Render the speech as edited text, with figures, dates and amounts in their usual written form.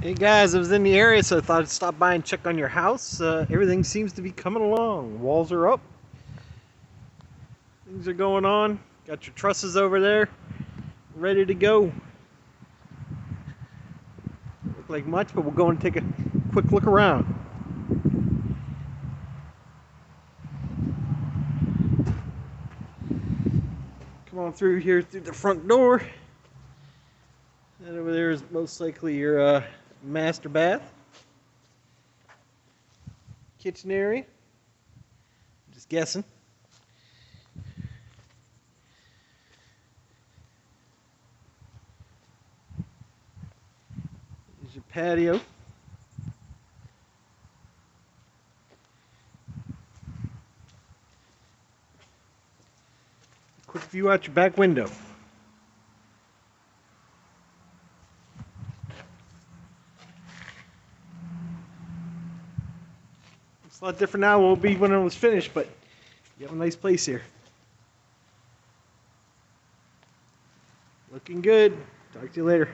Hey guys, I was in the area, so I thought I'd stop by and check on your house. Everything seems to be coming along. Walls are up. Things are going on. Got your trusses over there, ready to go. Look like much, but we'll go and take a quick look around. Come on through here through the front door. And over there is most likely your master bath. Kitchen area. Just guessing. There's your patio. Quick view out your back window. It's a lot different now than it will be when it was finished, but you have a nice place here. Looking good. Talk to you later.